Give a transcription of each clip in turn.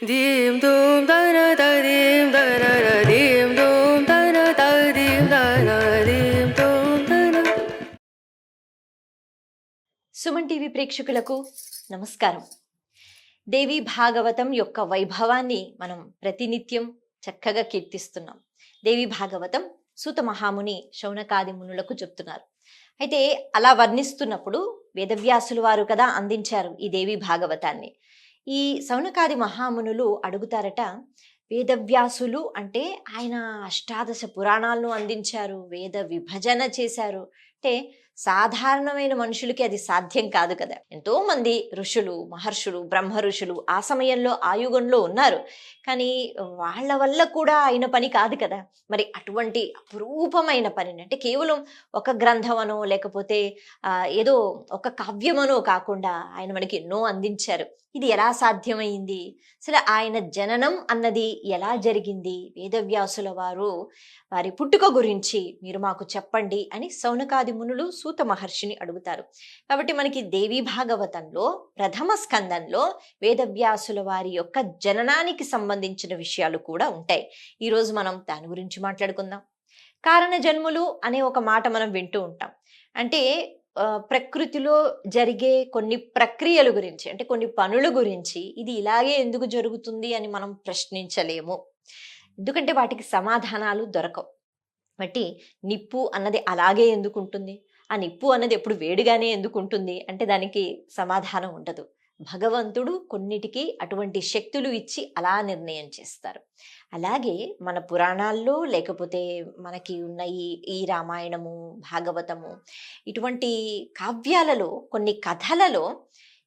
dim dum da na da dim da na da dim dum da na da dim da na dim dum da na. Suman TV ప్రేక్షకులకు నమస్కారం. దేవి భాగవతం యొక్క వైభవాన్ని మనం ప్రతినిత్యం చక్కగా కీర్తిస్తున్నాం. దేవి భాగవతం సూత మహాముని శౌనకాది మునులకు చెప్తున్నారు. అయితే అలా వర్ణిస్తున్నప్పుడు వేదవ్యాసులు వారు కదా అందించారు ఈ దేవి భాగవతాన్ని. ఈ శౌనకాది మహామునులు అడుగుతారట, వేదవ్యాసులు అంటే ఆయన అష్టాదశ పురాణాలను అందించారు, వేద విభజన చేశారు. అంటే సాధారణమైన మనుషులకి అది సాధ్యం కాదు కదా. ఎంతో మంది ఋషులు, మహర్షులు, బ్రహ్మ ఋషులు ఆ సమయంలో ఆయుగంలో ఉన్నారు, కానీ వాళ్ళ వల్ల కూడా అయిన పని కాదు కదా. మరి అటువంటి అపురూపమైన పనిని, అంటే కేవలం ఒక గ్రంథమనో లేకపోతే ఏదో ఒక కావ్యమనో కాకుండా ఆయన మనకి ఎన్నో అందించారు. ఇది ఎలా సాధ్యమైంది, అసలు ఆయన జననం అన్నది ఎలా జరిగింది, వేదవ్యాసుల వారి పుట్టుక గురించి మీరు మాకు చెప్పండి అని శౌనకాది మునులు సూత మహర్షిని అడుగుతారు. కాబట్టి మనకి దేవీ భాగవతంలో ప్రథమ స్కందంలో వేదవ్యాసుల వారి యొక్క జననానికి సంబంధించిన విషయాలు కూడా ఉంటాయి. ఈరోజు మనం దాని గురించి మాట్లాడుకుందాం. కారణ జన్ములు అనే ఒక మాట మనం వింటూ ఉంటాం. అంటే ప్రకృతిలో జరిగే కొన్ని ప్రక్రియల గురించి, అంటే కొన్ని పనుల గురించి ఇది ఇలాగే ఎందుకు జరుగుతుంది అని మనం ప్రశ్నించలేము, ఎందుకంటే వాటికి సమాధానాలు దొరకవు. బట్టి నిప్పు అన్నది అలాగే ఎందుకు ఉంటుంది, ఆ నిప్పు అన్నది ఎప్పుడు వేడిగానే ఎందుకు ఉంటుంది అంటే దానికి సమాధానం ఉండదు. భగవంతుడు కొన్నిటికి అటువంటి శక్తులు ఇచ్చి అలా నిర్ణయం చేస్తారు. అలాగే మన పురాణాల్లో లేకపోతే మనకి ఉన్న ఈ రామాయణము, భాగవతము, ఇటువంటి కావ్యాలలో కొన్ని కథలలో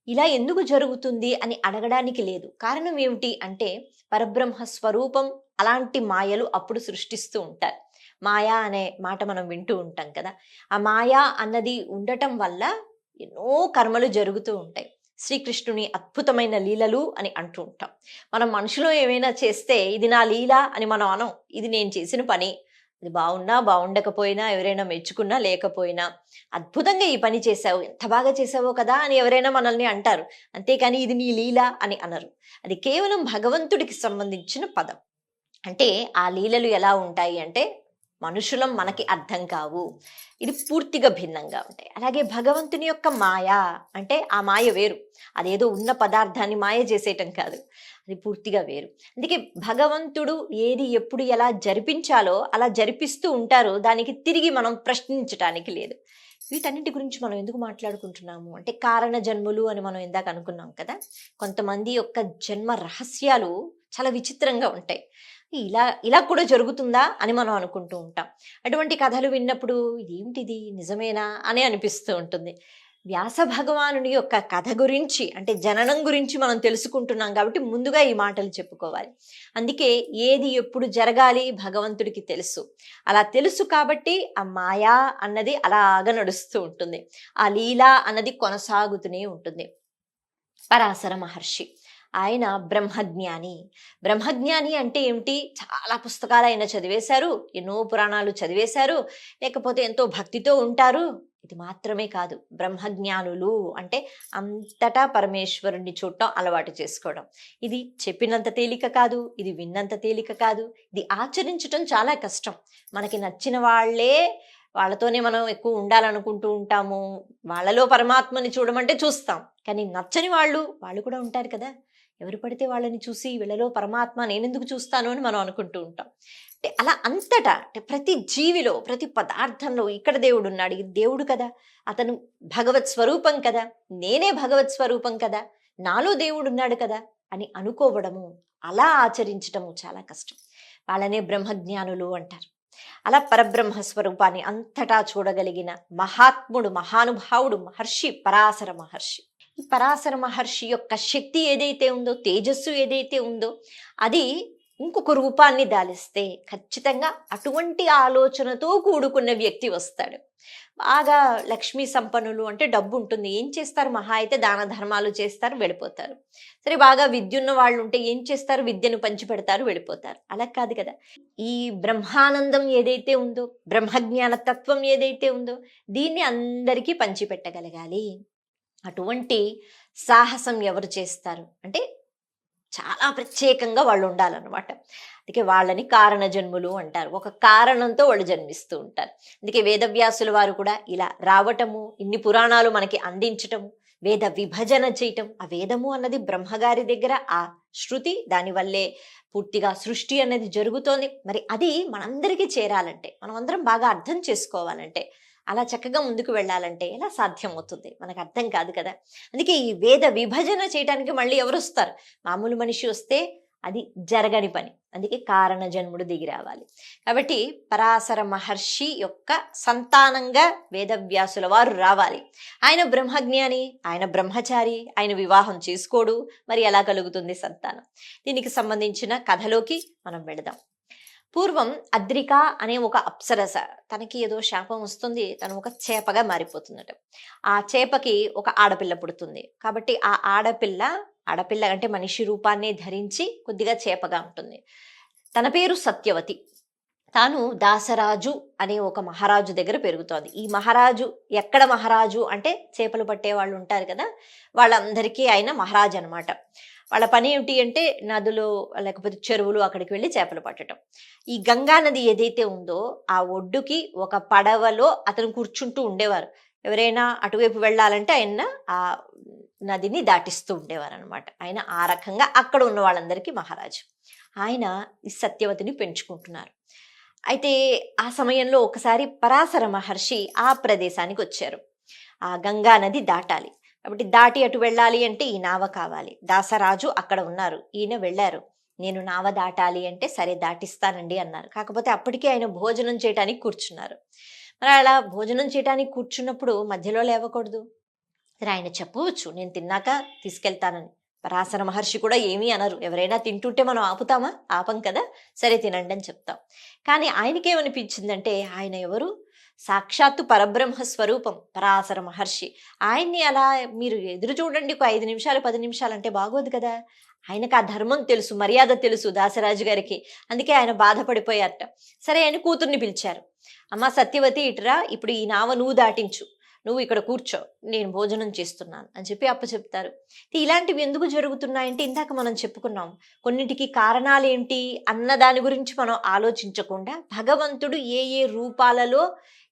ఇలా ఎందుకు జరుగుతుంది అని అడగడానికి లేదు. కారణం ఏమిటి అంటే పరబ్రహ్మ స్వరూపం అలాంటి మాయలు అప్పుడు సృష్టిస్తూ ఉంటారు. మాయా అనే మాట మనం వింటూ ఉంటాం కదా. ఆ మాయా అన్నది ఉండటం వల్ల ఎన్నో కర్మలు జరుగుతూ ఉంటాయి. శ్రీకృష్ణుని అద్భుతమైన లీలలు అని అంటూ ఉంటాం. మనం మనుషులు ఏమైనా చేస్తే ఇది నా లీల అని మనం అనం, ఇది నేను చేసిన పని. అది బాగున్నా బాగుండకపోయినా, ఎవరైనా మెచ్చుకున్నా లేకపోయినా, అద్భుతంగా ఈ పని చేశావు, ఎంత బాగా చేసావో కదా అని ఎవరైనా మనల్ని అంటారు. అంతేకాని ఇది నీ లీల అని అనరు. అది కేవలం భగవంతుడికి సంబంధించిన పదం. అంటే ఆ లీలలు ఎలా ఉంటాయి అంటే మనుషులం మనకి అర్థం కావు, ఇది పూర్తిగా భిన్నంగా ఉంటాయి. అలాగే భగవంతుని యొక్క మాయ అంటే ఆ మాయ వేరు, అదేదో ఉన్న పదార్థాన్ని మాయ చేసేయటం కాదు, అది పూర్తిగా వేరు. అందుకే భగవంతుడు ఏది ఎప్పుడు ఎలా జరిపించాలో అలా జరిపిస్తూ ఉంటారు, దానికి తిరిగి మనం ప్రశ్నించటానికి లేదు. వీటన్నిటి గురించి మనం ఎందుకు మాట్లాడుకుంటున్నాము అంటే కారణ జన్ములు అని మనం ఇందాక అనుకున్నాం కదా. కొంతమంది యొక్క జన్మ రహస్యాలు చాలా విచిత్రంగా ఉంటాయి. ఇలా కూడా జరుగుతుందా అని మనం అనుకుంటూ ఉంటాం. అటువంటి కథలు విన్నప్పుడు ఇదేంటిది నిజమేనా అని అనిపిస్తూ ఉంటుంది. వ్యాస భగవానుడి యొక్క కథ గురించి అంటే జననం గురించి మనం తెలుసుకుంటున్నాం కాబట్టి ముందుగా ఈ మాటలు చెప్పుకోవాలి. అందుకే ఏది ఎప్పుడు జరగాలి భగవంతుడికి తెలుసు. అలా తెలుసు కాబట్టి ఆ మాయా అన్నది అలాగా నడుస్తూ ఉంటుంది, ఆ లీలా అన్నది కొనసాగుతూనే ఉంటుంది. పరాశర మహర్షి ఆయన బ్రహ్మజ్ఞాని. బ్రహ్మజ్ఞాని అంటే ఏమిటి, చాలా పుస్తకాలు ఆయన చదివేశారు, ఎన్నో పురాణాలు చదివేశారు, లేకపోతే ఎంతో భక్తితో ఉంటారు. ఇది మాత్రమే కాదు, బ్రహ్మజ్ఞానులు అంటే అంతటా పరమేశ్వరుణ్ణి చూడటం అలవాటు చేసుకోవడం. ఇది చెప్పినంత తేలిక కాదు, ఇది విన్నంత తేలిక కాదు, ఇది ఆచరించటం చాలా కష్టం. మనకి నచ్చిన వాళ్ళతోనే మనం ఎక్కువ ఉండాలనుకుంటూ ఉంటాము, వాళ్ళలో పరమాత్మని చూడమంటే చూస్తాం, కానీ నచ్చని వాళ్ళు కూడా ఉంటారు కదా. ఎవరు పడితే వాళ్ళని చూసి వీళ్ళలో పరమాత్మ నేనెందుకు చూస్తాను అని మనం అనుకుంటూ ఉంటాం. అంటే అలా అంతటా, అంటే ప్రతి జీవిలో, ప్రతి పదార్థంలో ఇక్కడ దేవుడు ఉన్నాడు, ఇది దేవుడు కదా, అతను భగవత్ స్వరూపం కదా, నేనే భగవత్ స్వరూపం కదా, నాలో దేవుడు ఉన్నాడు కదా అని అనుకోవడము, అలా ఆచరించటము చాలా కష్టం. వాళ్ళనే బ్రహ్మజ్ఞానులు అంటారు. అలా పరబ్రహ్మ స్వరూపాన్ని అంతటా చూడగలిగిన మహాత్ముడు, మహానుభావుడు మహర్షి పరాశర మహర్షి. ఈ పరాశర మహర్షి యొక్క శక్తి ఏదైతే ఉందో, తేజస్సు ఏదైతే ఉందో, అది ఇంకొక రూపాన్ని దాలిస్తే ఖచ్చితంగా అటువంటి ఆలోచనతో కూడుకున్న వ్యక్తి వస్తాడు. బాగా లక్ష్మీ సంపన్నులు అంటే డబ్బు ఉంటుంది, ఏం చేస్తారు, మహా అయితే దాన ధర్మాలు చేస్తారు, వెళ్ళిపోతారు. సరే బాగా విద్య ఉన్న వాళ్ళు ఉంటే ఏం చేస్తారు, విద్యను పంచిపెడతారు, వెళ్ళిపోతారు. అలా కాదు కదా. ఈ బ్రహ్మానందం ఏదైతే ఉందో, బ్రహ్మజ్ఞాన తత్వం ఏదైతే ఉందో, దీన్ని అందరికీ పంచిపెట్టగలగాలి. అటువంటి సాహసం ఎవరు చేస్తారు అంటే చాలా ప్రత్యేకంగా వాళ్ళు ఉండాలన్నమాట. అందుకే వాళ్ళని కారణ జన్ములు అంటారు. ఒక కారణంతో వాళ్ళు జన్మిస్తూ ఉంటారు. అందుకే వేదవ్యాసుల వారు కూడా ఇలా రావటము, ఇన్ని పురాణాలు మనకి అందించటము, వేద విభజన చేయటం. ఆ వేదము అన్నది బ్రహ్మగారి దగ్గర ఆ శృతి, దానివల్లే పూర్తిగా సృష్టి అనేది జరుగుతోంది. మరి అది మనందరికీ చేరాలంటే, మనం అందరం బాగా అర్థం చేసుకోవాలంటే, అలా చక్కగా ముందుకు వెళ్ళాలంటే ఎలా సాధ్యం అవుతుంది? మనకు అర్థం కాదు కదా. అందుకే ఈ వేద విభజన చేయడానికి మళ్ళీ ఎవరు వస్తారు? మామూలు మనిషి వస్తే అది జరగని పని. అందుకే కారణ జన్ముడు దిగి రావాలి. కాబట్టి పరాశర మహర్షి యొక్క సంతానంగా వేదవ్యాసుల వారు రావాలి. ఆయన బ్రహ్మజ్ఞాని, ఆయన బ్రహ్మచారి, ఆయన వివాహం చేసుకోడు. మరి ఎలా కలుగుతుంది సంతానం? దీనికి సంబంధించిన కథలోకి మనం వెళదాం. పూర్వం అద్రిక అనే ఒక అప్సరస, తనకి ఏదో శాపం వస్తుంది, తను ఒక చేపగా మారిపోతుందట. ఆ చేపకి ఒక ఆడపిల్ల పుడుతుంది. కాబట్టి ఆ ఆడపిల్ల అంటే మనిషి రూపాన్ని ధరించి కొద్దిగా చేపగా ఉంటుంది. తన పేరు సత్యవతి. తాను దాసరాజు అనే ఒక మహారాజు దగ్గర పెరుగుతోంది. ఈ మహారాజు ఎక్కడ మహారాజు అంటే చేపలు పట్టే వాళ్ళు ఉంటారు కదా, వాళ్ళందరికీ ఆయన మహారాజు అనమాట. వాళ్ళ పని ఏమిటి అంటే నదులు లేకపోతే చెరువులు అక్కడికి వెళ్ళి చేపలు పట్టడం. ఈ గంగా నది ఏదైతే ఉందో ఆ ఒడ్డుకి ఒక పడవలో అతను కూర్చుంటూ ఉండేవారు. ఎవరైనా అటువైపు వెళ్ళాలంటే ఆయన ఆ నదిని దాటిస్తూ ఉండేవారు అనమాట. ఆయన ఆ రకంగా అక్కడ ఉన్న వాళ్ళందరికీ మహారాజు. ఆయన ఈ సత్యవతిని పెంచుకుంటున్నారు. అయితే ఆ సమయంలో ఒకసారి పరాశర మహర్షి ఆ ప్రదేశానికి వచ్చారు. ఆ గంగా నది దాటాలి. కాబట్టి దాటి అటు వెళ్ళాలి అంటే ఈ నావ కావాలి. దాసరాజు అక్కడ ఉన్నారు, ఈయన వెళ్ళారు. నేను నావ దాటాలి అంటే సరే దాటిస్తానండి అన్నారు. కాకపోతే అప్పటికే ఆయన భోజనం చేయడానికి కూర్చున్నారు. మరి అలా భోజనం చేయడానికి కూర్చున్నప్పుడు మధ్యలో లేవకూడదు. సరే ఆయన చెప్పవచ్చు, నేను తిన్నాక తీసుకెళ్తానని. పరాశర మహర్షి కూడా ఏమీ అనరు. ఎవరైనా తింటుంటే మనం ఆపుతామా? ఆపం కదా. సరే తినండి అని చెప్తాం. కానీ ఆయనకేమనిపించిందంటే, ఆయన ఎవరు? సాక్షాత్తు పరబ్రహ్మ స్వరూపం పరాశర మహర్షి. ఆయన్ని అలా మీరు ఎదురు చూడండి ఒక 5 నిమిషాలు 10 నిమిషాలు అంటే బాగోదు కదా. ఆయనకు ఆ ధర్మం తెలుసు, మర్యాద తెలుసు దాసరాజు గారికి. అందుకే ఆయన బాధపడిపోయారట. సరే ఆయన కూతుర్ని పిలిచారు. అమ్మ సత్యవతి ఇటురా, ఇప్పుడు ఈ నావ నువ్వు దాటించు, నువ్వు ఇక్కడ కూర్చో, నేను భోజనం చేస్తున్నాను అని చెప్పి అప్పచెప్తారు. ఇలాంటివి ఎందుకు జరుగుతున్నాయంటే ఇందాక మనం చెప్పుకున్నాం, కొన్నిటికి కారణాలు ఏంటి అన్న దాని గురించి మనం ఆలోచించకుండా భగవంతుడు ఏ ఏ రూపాలలో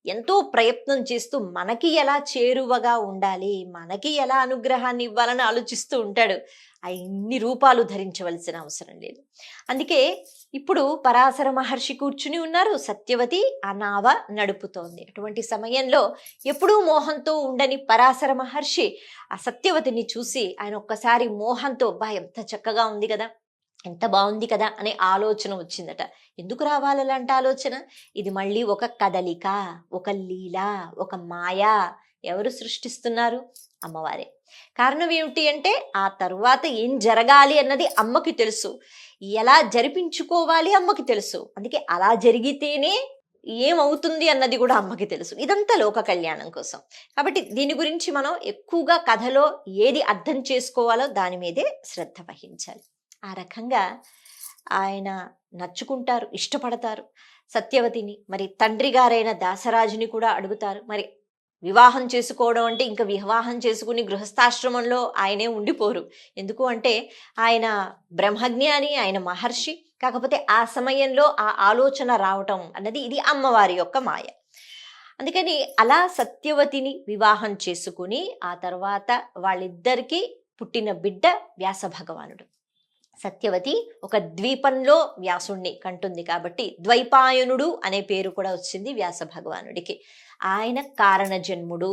ఎంతో ప్రయత్నం చేస్తూ మనకి ఎలా చేరువగా ఉండాలి, మనకి ఎలా అనుగ్రహాన్ని ఇవ్వాలని ఆలోచిస్తూ ఉంటాడు. ఆ ఇన్ని రూపాలు ధరించవలసిన అవసరం లేదు. అందుకే ఇప్పుడు పరాశర మహర్షి కూర్చుని ఉన్నారు, సత్యవతి ఆ నావ నడుపుతోంది. అటువంటి సమయంలో ఎప్పుడూ మోహంతో ఉండని పరాశర మహర్షి ఆ సత్యవతిని చూసి ఆయన ఒక్కసారి మోహంతో, బా ఎంత చక్కగా ఉంది కదా, ఎంత బాగుంది కదా అనే ఆలోచన వచ్చిందట. ఎందుకు రావాలి అలాంటి ఆలోచన? ఇది మళ్ళీ ఒక కదలిక, ఒక లీల, ఒక మాయా. ఎవరు సృష్టిస్తున్నారు? అమ్మవారే. కారణం ఏమిటి అంటే ఆ తరువాత ఏం జరగాలి అన్నది అమ్మకి తెలుసు, ఎలా జరిపించుకోవాలి అమ్మకి తెలుసు. అందుకే అలా జరిగితేనే ఏమవుతుంది అన్నది కూడా అమ్మకి తెలుసు. ఇదంతా లోక కళ్యాణం కోసం. కాబట్టి దీని గురించి మనం ఎక్కువగా కథలో ఏది అర్థం చేసుకోవాలో దాని మీదే శ్రద్ధ వహించాలి. ఆ రకంగా ఆయన నచ్చుకుంటారు, ఇష్టపడతారు సత్యవతిని. మరి తండ్రి గారైన దాసరాజుని కూడా అడుగుతారు. మరి వివాహం చేసుకోవడం అంటే ఇంకా వివాహం చేసుకుని గృహస్థాశ్రమంలో ఆయనే ఉండిపోరు. ఎందుకు అంటే ఆయన బ్రహ్మజ్ఞాని, ఆయన మహర్షి. కాకపోతే ఆ సమయంలో ఆ ఆలోచన రావటం అన్నది ఇది అమ్మవారి యొక్క మాయ. అందుకని అలా సత్యవతిని వివాహం చేసుకుని ఆ తర్వాత వాళ్ళిద్దరికీ పుట్టిన బిడ్డ వ్యాస భగవానుడు. సత్యవతి ఒక ద్వీపంలో వ్యాసుణ్ణి కంటుంది కాబట్టి ద్వైపాయనుడు అనే పేరు కూడా వచ్చింది వ్యాస భగవానుడికి. ఆయన కారణ జన్ముడు.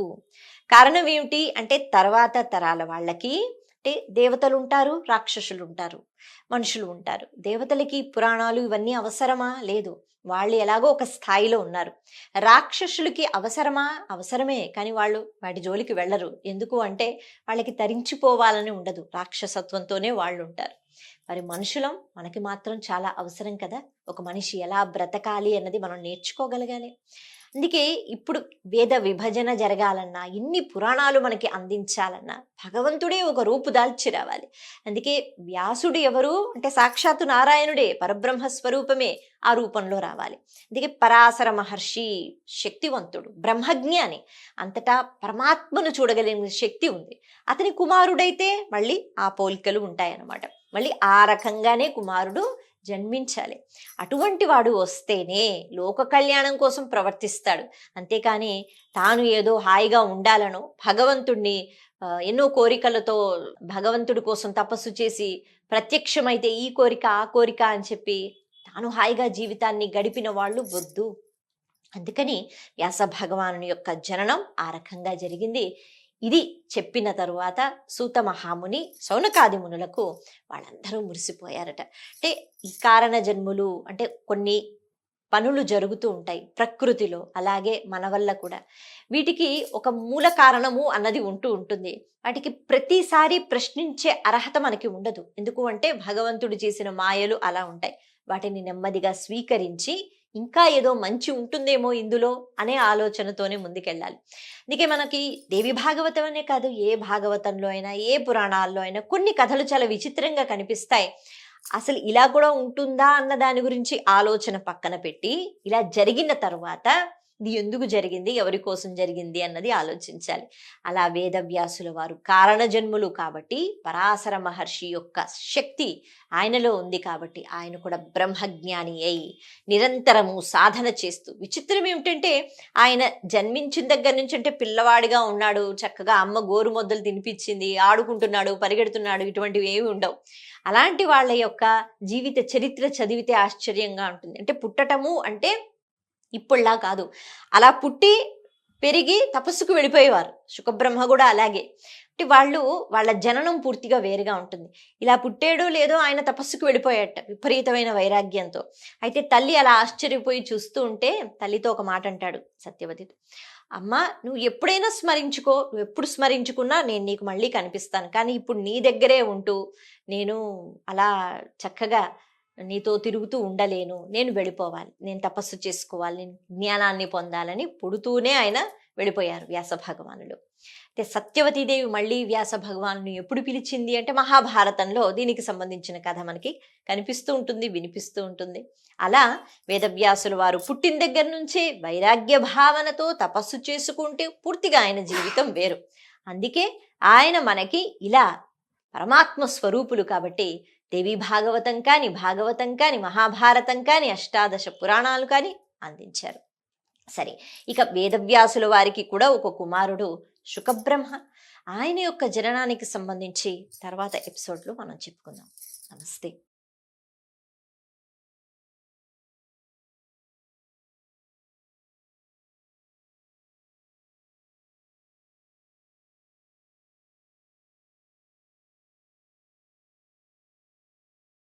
కారణం ఏమిటి అంటే తర్వాత తరాల వాళ్ళకి అంటే దేవతలు ఉంటారు, రాక్షసులు ఉంటారు, మనుషులు ఉంటారు. దేవతలకి పురాణాలు ఇవన్నీ అవసరమా? లేదు. వాళ్ళు ఎలాగో ఒక స్థాయిలో ఉన్నారు. రాక్షసులకి అవసరమా? అవసరమే. కానీ వాళ్ళు వాటి జోలికి వెళ్ళరు. ఎందుకు అంటే వాళ్ళకి తరించిపోవాలని ఉండదు, రాక్షసత్వంతోనే వాళ్ళు ఉంటారు. మరి మనుషులం, మనకి మాత్రం చాలా అవసరం కదా. ఒక మనిషి ఎలా బ్రతకాలి అన్నది మనం నేర్చుకోగలగాలి. అందుకే ఇప్పుడు వేద విభజన జరగాలన్నా, ఇన్ని పురాణాలు మనకి అందించాలన్నా భగవంతుడే ఒక రూపు దాల్చి రావాలి. అందుకే వ్యాసుడు ఎవరు అంటే సాక్షాత్తు నారాయణుడే, పరబ్రహ్మ స్వరూపమే ఆ రూపంలో రావాలి. అందుకే పరాశర మహర్షి శక్తివంతుడు, బ్రహ్మజ్ఞాని, అంతటా పరమాత్మను చూడగలిగిన శక్తి ఉంది. అతని కుమారుడైతే మళ్ళీ ఆ పోలికలు ఉంటాయన్నమాట. మళ్ళీ ఆ రకంగానే కుమారుడు జన్మించాలి. అటువంటి వాడు వస్తేనే లోక కళ్యాణం కోసం ప్రవర్తిస్తాడు. అంతేకాని తాను ఏదో హాయిగా ఉండాలనో భగవంతుణ్ణి ఎన్నో కోరికలతో భగవంతుడి కోసం తపస్సు చేసి ప్రత్యక్షమైతే ఈ కోరిక ఆ కోరిక అని చెప్పి తాను హాయిగా జీవితాన్ని గడిపిన వాళ్ళు వద్దు. అందుకని వ్యాస భగవానుని యొక్క జననం ఆ రకంగా జరిగింది. ఇది చెప్పిన తరువాత సూత మహాముని శౌనకాది మునులకు వాళ్ళందరూ మురిసిపోయారట. అంటే ఈ కారణ జన్ములు అంటే కొన్ని పనులు జరుగుతూ ఉంటాయి ప్రకృతిలో, అలాగే మన వల్ల కూడా. వీటికి ఒక మూల కారణము అన్నది ఉంటూ ఉంటుంది. వాటికి ప్రతిసారి ప్రశ్నించే అర్హత మనకి ఉండదు. ఎందుకు అంటే భగవంతుడు చేసిన మాయలు అలా ఉంటాయి. వాటిని నెమ్మదిగా స్వీకరించి ఇంకా ఏదో మంచి ఉంటుందేమో ఇందులో అనే ఆలోచనతోనే ముందుకెళ్ళాలి. అందుకే మనకి దేవి భాగవతం అనే కాదు, ఏ భాగవతంలో అయినా ఏ పురాణాల్లో అయినా కొన్ని కథలు చాలా విచిత్రంగా కనిపిస్తాయి. అసలు ఇలా కూడా ఉంటుందా అన్న దాని గురించి ఆలోచన పక్కన పెట్టి ఇలా జరిగిన తర్వాత ఇది ఎందుకు జరిగింది, ఎవరి కోసం జరిగింది అన్నది ఆలోచించాలి. అలా వేదవ్యాసుల వారు కారణ జన్ములు కాబట్టి పరాశర మహర్షి యొక్క శక్తి ఆయనలో ఉంది కాబట్టి ఆయన కూడా బ్రహ్మజ్ఞాని అయి నిరంతరము సాధన చేస్తూ, విచిత్రం ఏమిటంటే ఆయన జన్మించిన దగ్గర నుంచి అంటే పిల్లవాడిగా ఉన్నాడు, చక్కగా అమ్మ గోరు ముద్దలు తినిపించింది, ఆడుకుంటున్నాడు, పరిగెడుతున్నాడు, ఇటువంటివి ఏమి ఉండవు. అలాంటి వాళ్ళ యొక్క జీవిత చరిత్ర చదివితే ఆశ్చర్యంగా ఉంటుంది. అంటే పుట్టటము అంటే ఇప్పుడులా కాదు, అలా పుట్టి పెరిగి తపస్సుకు వెళ్ళిపోయేవారు. శుకబ్రహ్మ కూడా అలాగే. అంటే వాళ్ళ జననం పూర్తిగా వేరుగా ఉంటుంది. ఇలా పుట్టాడో లేదో ఆయన తపస్సుకు వెళ్ళిపోయాట విపరీతమైన వైరాగ్యంతో. అయితే తల్లి అలా ఆశ్చర్యపోయి చూస్తూ ఉంటే తల్లితో ఒక మాట అంటాడు సత్యవతితో, అమ్మ నువ్వు ఎప్పుడైనా స్మరించుకో, నువ్వు ఎప్పుడు స్మరించుకున్నా నేను నీకు మళ్ళీ కనిపిస్తాను. కానీ ఇప్పుడు నీ దగ్గరే ఉంటూ నేను అలా చక్కగా నీతో తిరుగుతూ ఉండలేను, నేను వెళ్ళిపోవాలి, నేను తపస్సు చేసుకోవాలి, నేను జ్ఞానాన్ని పొందాలని పుడుతూనే ఆయన వెళ్ళిపోయారు వ్యాస భగవానులు. అయితే సత్యవతీదేవి మళ్ళీ వ్యాస భగవాను ఎప్పుడు పిలిచింది అంటే మహాభారతంలో దీనికి సంబంధించిన కథ మనకి కనిపిస్తూ ఉంటుంది, వినిపిస్తూ ఉంటుంది. అలా వేదవ్యాసుల వారు పుట్టిన దగ్గర నుంచే వైరాగ్య భావనతో తపస్సు చేసుకుంటే పూర్తిగా ఆయన జీవితం వేరు. అందుకే ఆయన మనకి ఇలా పరమాత్మ స్వరూపులు కాబట్టి దేవి భాగవతం కానీ మహాభారతం కానీ అష్టాదశ పురాణాలు కానీ అందించారు. సరే, ఇక వేదవ్యాసుల వారికి కూడా ఒక కుమారుడు శుకబ్రహ్మ. ఆయన యొక్క జననానికి సంబంధించి తర్వాత ఎపిసోడ్లో మనం చెప్పుకుందాం. నమస్తే.